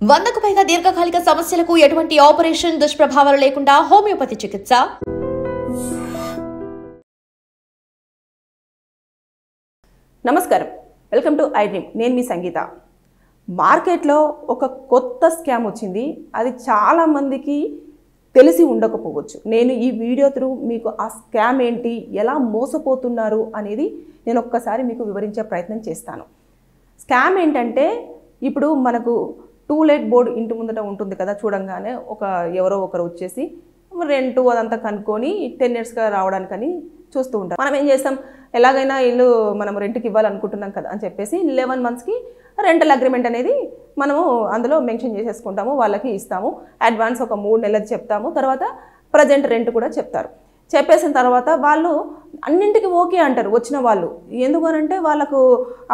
100కు పైగా దీర్ఘకాలిక సమస్యలకు ఎటువంటి ఆపరేషన్ దుష్ప్రభావాలు లేకుండా హోమియోపతి చికిత్స. నమస్కారం, వెల్కమ్ టు ఐ డ్రీమ్. నేను మీ సంగీత. మార్కెట్లో ఒక కొత్త స్కామ్ వచ్చింది. అది చాలామందికి తెలిసి ఉండకపోవచ్చు. నేను ఈ వీడియో త్రూ మీకు ఆ స్కామ్ ఏంటి, ఎలా మోసపోతున్నారు అనేది నేను ఒక్కసారి మీకు వివరించే ప్రయత్నం చేస్తాను. స్కామ్ ఏంటంటే, ఇప్పుడు మనకు టూలెట్ బోర్డు ఇంటి ముందట ఉంటుంది కదా, చూడంగానే ఎవరో ఒకరు వచ్చేసి రెంట్ అదంతా కనుక్కొని 10 ఇయర్స్గా రావడానికని చూస్తూ ఉంటాం. మనం ఏం చేస్తాం, ఎలాగైనా ఇల్లు మనం రెంట్కి ఇవ్వాలనుకుంటున్నాం కదా అని చెప్పేసి 11 మంత్స్కి రెంటల్ అగ్రిమెంట్ అనేది మనము అందులో మెన్షన్ చేసేసుకుంటాము. వాళ్ళకి ఇస్తాము. అడ్వాన్స్ ఒక 3 నెలలు చెప్తాము. తర్వాత ప్రజెంట్ రెంట్ కూడా చెప్తారు. చెప్పేసిన తర్వాత వాళ్ళు అన్నింటికి ఓకే అంటారు వచ్చిన వాళ్ళు. ఎందుకనంటే వాళ్ళకు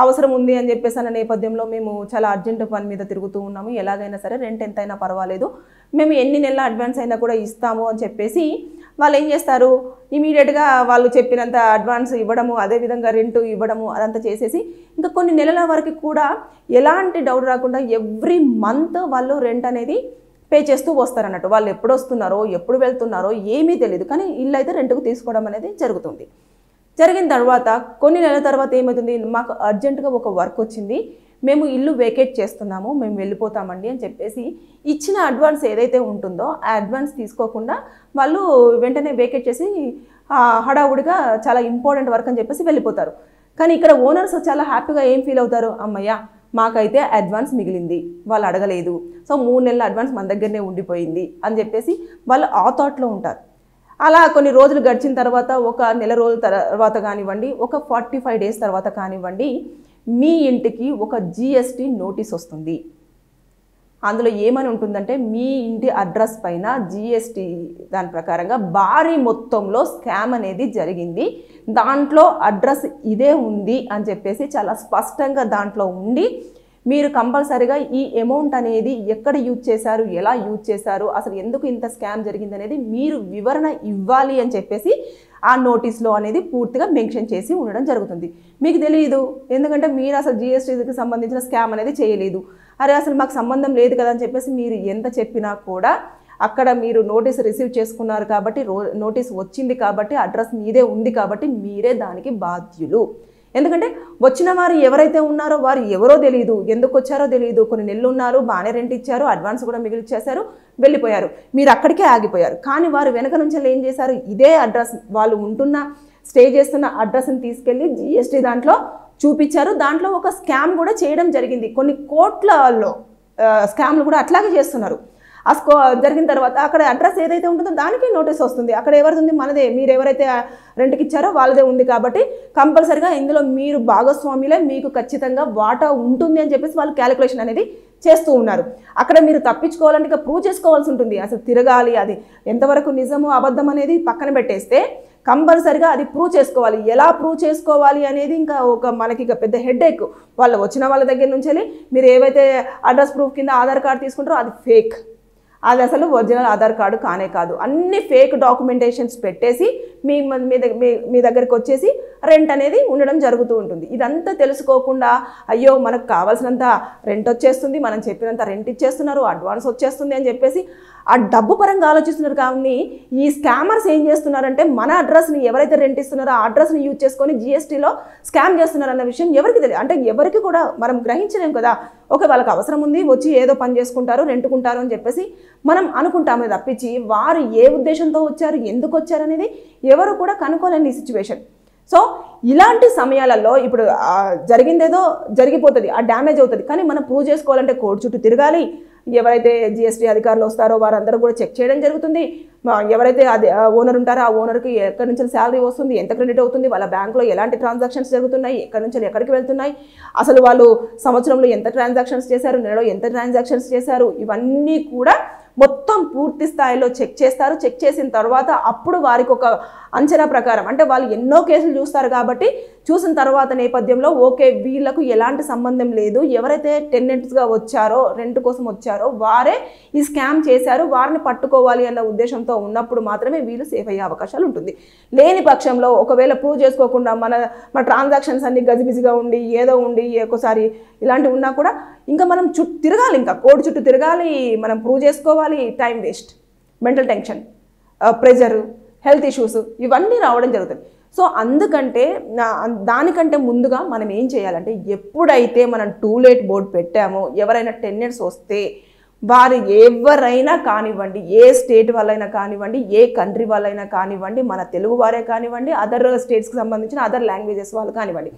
అవసరం ఉంది అని చెప్పేసి అన్న నేపథ్యంలో మేము చాలా అర్జెంట్ పని మీద తిరుగుతూ ఉన్నాము, ఎలాగైనా సరే రెంట్ ఎంతైనా పర్వాలేదు, మేము ఎన్ని నెలల అడ్వాన్స్ అయినా కూడా ఇస్తాము అని చెప్పేసి వాళ్ళు ఏం చేస్తారు, ఇమీడియట్గా వాళ్ళు చెప్పినంత అడ్వాన్స్ ఇవ్వడము, అదేవిధంగా రెంట్ ఇవ్వడము, అదంతా చేసేసి ఇంకా కొన్ని నెలల వరకు కూడా ఎలాంటి డౌట్ రాకుండా ఎవ్రీ మంత్ వాళ్ళు రెంట్ అనేది పే చేస్తూ వస్తారన్నట్టు. వాళ్ళు ఎప్పుడు వస్తున్నారో ఎప్పుడు వెళ్తున్నారో ఏమీ తెలియదు, కానీ ఇల్లు అయితే రెంట్కు తీసుకోవడం అనేది జరుగుతుంది. జరిగిన తర్వాత కొన్ని నెలల తర్వాత ఏమవుతుంది, మాకు అర్జెంటుగా ఒక వర్క్ వచ్చింది, మేము ఇల్లు వేకేట్ చేస్తున్నాము, మేము వెళ్ళిపోతామండి అని చెప్పేసి ఇచ్చిన అడ్వాన్స్ ఏదైతే ఉంటుందో ఆ అడ్వాన్స్ తీసుకోకుండా వాళ్ళు వెంటనే వేకేట్ చేసి హడావుడిగా చాలా ఇంపార్టెంట్ వర్క్ అని చెప్పేసి వెళ్ళిపోతారు. కానీ ఇక్కడ ఓనర్స్ చాలా హ్యాపీగా ఏం ఫీల్ అవుతారు, అమ్మయ్య మాకైతే అడ్వాన్స్ మిగిలింది, వాళ్ళు అడగలేదు, సో 3 నెలల అడ్వాన్స్ మన దగ్గరనే ఉండిపోయింది అని చెప్పేసి వాళ్ళు ఆ థాట్లో ఉంటారు. అలా కొన్ని రోజులు గడిచిన తర్వాత, ఒక నెల రోజుల తర్వాత కానివ్వండి, ఒక 45 డేస్ తర్వాత కానివ్వండి, మీ ఇంటికి ఒక GST నోటీస్ వస్తుంది. అందులో ఏమని ఉంటుందంటే, మీ ఇంటి అడ్రస్ పైన GST దాని ప్రకారంగా భారీ మొత్తంలో స్కామ్ అనేది జరిగింది, దాంట్లో అడ్రస్ ఇదే ఉంది అని చెప్పేసి చాలా స్పష్టంగా దాంట్లో ఉండి, మీరు కంపల్సరీగా ఈ అమౌంట్ అనేది ఎక్కడ యూజ్ చేశారు, ఎలా యూజ్ చేశారు, అసలు ఎందుకు ఇంత స్కామ్ జరిగింది అనేది మీరు వివరణ ఇవ్వాలి అని చెప్పేసి ఆ నోటీస్లో అనేది పూర్తిగా మెన్షన్ చేసి ఉండడం జరుగుతుంది. మీకు తెలియదు, ఎందుకంటే మీరు అసలు GSTకి సంబంధించిన స్కామ్ అనేది చేయలేదు, అరే అసలు మాకు సంబంధం లేదు కదా అని చెప్పేసి మీరు ఎంత చెప్పినా కూడా అక్కడ మీరు నోటీస్ రిసీవ్ చేసుకున్నారు కాబట్టి, నోటీస్ వచ్చింది కాబట్టి, అడ్రస్ మీదే ఉంది కాబట్టి మీరే దానికి బాధ్యులు. ఎందుకంటే వచ్చిన వారు ఎవరైతే ఉన్నారో వారు ఎవరో తెలియదు, ఎందుకు వచ్చారో తెలియదు, కొన్ని నెలలు ఉన్నారు, బాగానే రెంట్ ఇచ్చారు, అడ్వాన్స్ కూడా మిగిలిచ్చేశారు, వెళ్ళిపోయారు, మీరు అక్కడికే ఆగిపోయారు. కానీ వారు వెనక నుంచి ఏం చేశారు, ఇదే అడ్రస్, వాళ్ళు ఉంటున్న స్టే చేస్తున్న అడ్రస్ని తీసుకెళ్ళి GST దాంట్లో చూపించారు. దాంట్లో ఒక స్కామ్ కూడా చేయడం జరిగింది. కొన్ని కోట్లలో స్కామ్లు కూడా అట్లాగే చేస్తున్నారు. ఆ జరిగిన తర్వాత అక్కడ అడ్రస్ ఏదైతే ఉంటుందో దానికి నోటీస్ వస్తుంది. అక్కడ ఎవరిది ఉంది, మనదే, మీరు ఎవరైతే రెంట్కి ఇచ్చారో వాళ్ళదే ఉంది కాబట్టి కంపల్సరిగా ఇందులో మీరు భాగస్వామిలే, మీకు ఖచ్చితంగా వాటా ఉంటుంది అని చెప్పేసి వాళ్ళు క్యాలిక్యులేషన్ అనేది చేస్తూ ఉన్నారు. అక్కడ మీరు తప్పించుకోవాలంటే ఇక ప్రూవ్ చేసుకోవాల్సి ఉంటుంది. అసలు తిరగాలి, అది ఎంతవరకు నిజము అబద్ధం అనేది పక్కన పెట్టేస్తే కంపల్సరిగా అది ప్రూవ్ చేసుకోవాలి. ఎలా ప్రూవ్ చేసుకోవాలి అనేది ఇంకా మనకి ఇక పెద్ద హెడేక్. వాళ్ళు వచ్చిన వాళ్ళ దగ్గర నుంచి మీరు ఏవైతే అడ్రస్ ప్రూఫ్ కింద ఆధార్ కార్డు తీసుకుంటారో అది ఫేక్, అది అసలు ఒరిజినల్ ఆధార్ కార్డు కానే కాదు. అన్ని ఫేక్ డాక్యుమెంటేషన్స్ పెట్టేసి మీ దగ్గరికి వచ్చేసి రెంట్ అనేది ఉండడం జరుగుతూ ఉంటుంది. ఇదంతా తెలుసుకోకుండా అయ్యో మనకు కావాల్సినంత రెంట్ వచ్చేస్తుంది, మనం చెప్పినంత రెంట్ ఇచ్చేస్తున్నారు, అడ్వాన్స్ వచ్చేస్తుంది అని చెప్పేసి ఆ డబ్బు పరంగా ఆలోచిస్తున్నారు. కానీ ఈ స్కామర్స్ ఏం చేస్తున్నారంటే, మన అడ్రస్ని ఎవరైతే రెంట్ ఇస్తున్నారో ఆ అడ్రస్ని యూజ్ చేసుకొని GSTలో స్కామ్ చేస్తున్నారు అన్న విషయం ఎవరికి తెలియదు. అంటే ఎవరికి కూడా మనం గ్రహించలేం కదా. ఓకే, వాళ్ళకి అవసరం ఉంది, వచ్చి ఏదో పని చేసుకుంటారు, రెంటుకుంటారు అని చెప్పేసి మనం అనుకుంటామే తప్పించి వారు ఏ ఉద్దేశంతో వచ్చారు, ఎందుకు వచ్చారు అనేది ఎవరు కూడా కనుక్కోలేని సిచ్యువేషన్. సో ఇలాంటి సమయాలలో ఇప్పుడు జరిగిందేదో జరిగిపోతుంది, ఆ డ్యామేజ్ అవుతుంది. కానీ మనం ప్రూవ్ చేసుకోవాలంటే కోర్టు చుట్టూ తిరగాలి. ఎవరైతే GST అధికారులు వస్తారో వారందరూ కూడా చెక్ చేయడం జరుగుతుంది. ఎవరైతే అది ఓనర్ ఉంటారో ఆ ఓనర్కి ఎక్కడి నుంచి శాలరీ వస్తుంది, ఎంత క్రెడిట్ అవుతుంది, వాళ్ళ బ్యాంకులో ఎలాంటి ట్రాన్సాక్షన్స్ జరుగుతున్నాయి, ఎక్కడి నుంచి ఎక్కడికి వెళ్తున్నాయి, అసలు వాళ్ళు సంవత్సరంలో ఎంత ట్రాన్సాక్షన్స్ చేశారు, నెలలో ఎంత ట్రాన్సాక్షన్స్ చేశారు, ఇవన్నీ కూడా మొత్తం పూర్తి స్థాయిలో చెక్ చేస్తారు. చెక్ చేసిన తర్వాత అప్పుడు వారికి ఒక అంచనా ప్రకారం, అంటే వాళ్ళు ఎన్నో కేసులు చూస్తారు కాబట్టి చూసిన తర్వాత నేపథ్యంలో ఓకే వీళ్ళకు ఎలాంటి సంబంధం లేదు, ఎవరైతే టెనెంట్స్గా వచ్చారో రెంట్ కోసం వచ్చారో వారే ఈ స్కామ్ చేశారు, వారిని పట్టుకోవాలి అన్న ఉద్దేశంతో ఇంఫర్మేషన్తో ఉన్నప్పుడు మాత్రమే వీళ్ళు సేఫ్ అయ్యే అవకాశాలు ఉంటుంది. లేని పక్షంలో ఒకవేళ ప్రూవ్ చేసుకోకుండా మన ట్రాన్సాక్షన్స్ అన్ని గజిబిజిగా ఉండి ఏదో ఉండి ఒక్కోసారి ఇలాంటివి ఉన్నా కూడా ఇంకా మనం తిరగాలి, ఇంకా కోర్టు చుట్టూ తిరగాలి, మనం ప్రూవ్ చేసుకోవాలి, time waste, mental tension, pressure, health issues ఇవన్నీ రావడం జరుగుతుంది. సో అందుకంటే దానికంటే ముందుగా మనం ఏం చేయాలంటే ఎప్పుడైతే మనం టూ లేట్ బోర్డు పెట్టామో ఎవరైనా టెనెంట్స్ వస్తే వారు ఎవరైనా కానివ్వండి, ఏ స్టేట్ వాళ్ళైనా కానివ్వండి, ఏ కంట్రీ వాళ్ళైనా కానివ్వండి, మన తెలుగు వారే కానివ్వండి, అదర్ స్టేట్స్కి సంబంధించిన అదర్ లాంగ్వేజెస్ వాళ్ళు కానివ్వండి,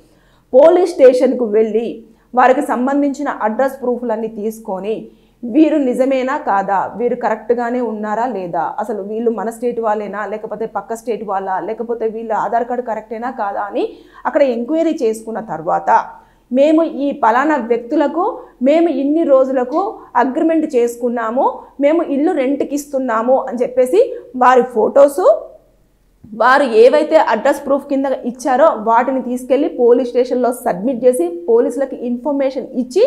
పోలీస్ స్టేషన్కు వెళ్ళి వారికి సంబంధించిన అడ్రస్ ప్రూఫ్లన్నీ తీసుకొని వీరు నిజమేనా కాదా, వీరు కరెక్ట్గానే ఉన్నారా లేదా, అసలు వీళ్ళు మన స్టేట్ వాళ్ళేనా లేకపోతే పక్క స్టేట్ వాళ్ళ, లేకపోతే వీళ్ళ ఆధార్ కార్డు కరెక్టేనా కాదా అని అక్కడ ఎంక్వైరీ చేసుకున్న తర్వాత మేము ఈ పలానా వ్యక్తులకు మేము ఇన్ని రోజులకు అగ్రిమెంట్ చేసుకున్నాము, మేము ఇల్లు రెంట్కి ఇస్తున్నాము అని చెప్పేసి వారి ఫొటోసు, వారు ఏవైతే అడ్రస్ ప్రూఫ్ కింద ఇచ్చారో వాటిని తీసుకెళ్ళి పోలీస్ స్టేషన్లో సబ్మిట్ చేసి పోలీసులకు ఇన్ఫర్మేషన్ ఇచ్చి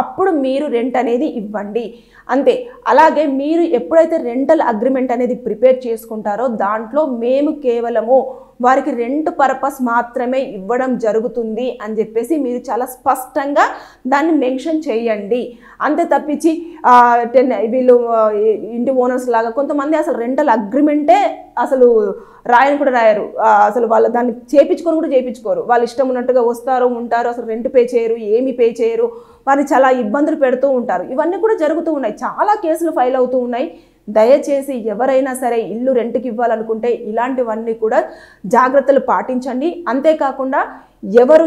అప్పుడు మీరు రెంట్ అనేది ఇవ్వండి అంతే. అలాగే మీరు ఎప్పుడైతే రెంటల్ అగ్రిమెంట్ అనేది ప్రిపేర్ చేసుకుంటారో దాంట్లో మేము కేవలము వారికి రెంట్ పర్పస్ మాత్రమే ఇవ్వడం జరుగుతుంది అని చెప్పేసి మీరు చాలా స్పష్టంగా దాన్ని మెన్షన్ చేయండి. అంతే తప్పించి వీళ్ళు ఇంటి ఓనర్స్ లాగా కొంతమంది అసలు రెంటల్ అగ్రిమెంటే అసలు రాయని కూడా రాయరు, అసలు వాళ్ళు దాన్ని చేయించుకొని కూడా చేయించుకోరు, వాళ్ళు ఇష్టం ఉన్నట్టుగా వస్తారు ఉంటారు, అసలు రెంట్ పే చేయరు, ఏమీ పే చేయరు, వారిని చాలా ఇబ్బందులు పెడుతూ ఉంటారు. ఇవన్నీ కూడా జరుగుతూ ఉన్నాయి, చాలా కేసులు ఫైల్ అవుతూ ఉన్నాయి. దయచేసి ఎవరైనా సరే ఇల్లు రెంట్కి ఇవ్వాలనుకుంటే ఇలాంటివన్నీ కూడా జాగ్రత్తలు పాటించండి. అంతేకాకుండా ఎవరు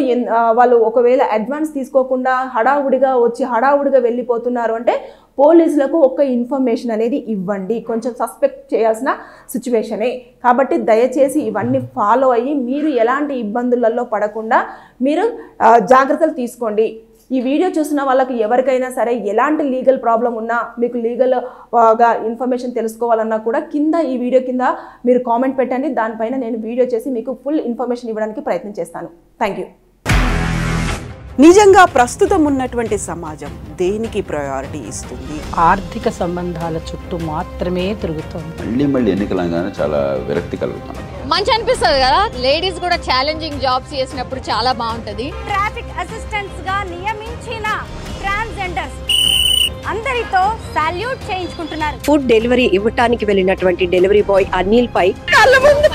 వాళ్ళు ఒకవేళ అడ్వాన్స్ తీసుకోకుండా హడావుడిగా వచ్చి హడావుడిగా వెళ్ళిపోతున్నారు అంటే పోలీసులకు ఒక ఇన్ఫర్మేషన్ అనేది ఇవ్వండి, కొంచెం సస్పెక్ట్ చేయాల్సిన సిచ్యువేషనే. కాబట్టి దయచేసి ఇవన్నీ ఫాలో అయ్యి మీరు ఎలాంటి ఇబ్బందులలో పడకుండా మీరు జాగ్రత్తలు తీసుకోండి. ఈ వీడియో చూసిన వాళ్ళకి ఎవరికైనా సరే ఎలాంటి లీగల్ ప్రాబ్లం ఉన్నా, మీకు లీగల్గా ఇన్ఫర్మేషన్ తెలుసుకోవాలన్నా కూడా కింద ఈ వీడియో కింద మీరు కామెంట్ పెట్టండి, దానిపైన నేను వీడియో చేసి మీకు ఫుల్ ఇన్ఫర్మేషన్ ఇవ్వడానికి ప్రయత్నం చేస్తాను. Thank you. నిజంగా ప్రస్తుతం ఉన్నటువంటి సమాజం దేనికి ప్రయారిటీ ఇస్తుంది? ఆర్థిక సంబంధాల చుట్టూ మాత్రమే తిరుగుతుంది. మళ్ళీ ఎన్నికలంగానే చాలా విరక్తి కలుగుతాను. మంచి అనిపిస్తుంది కదా, లేడీస్ కూడా ఛాలెంజింగ్ జాబ్స్ చేసినప్పుడు చాలా బాగుంటది. ట్రాఫిక్ అసిస్టెంట్స్ గా నియమించిన ట్రాన్స్జెండర్స్ అందరితో సాల్యూట్ చేయించుకుంటున్నారు. ఫుడ్ డెలివరీ ఇవ్వటానికి వెళ్ళినటువంటి డెలివరీ బాయ్ అనిల్ పై కళ్ళ ముందు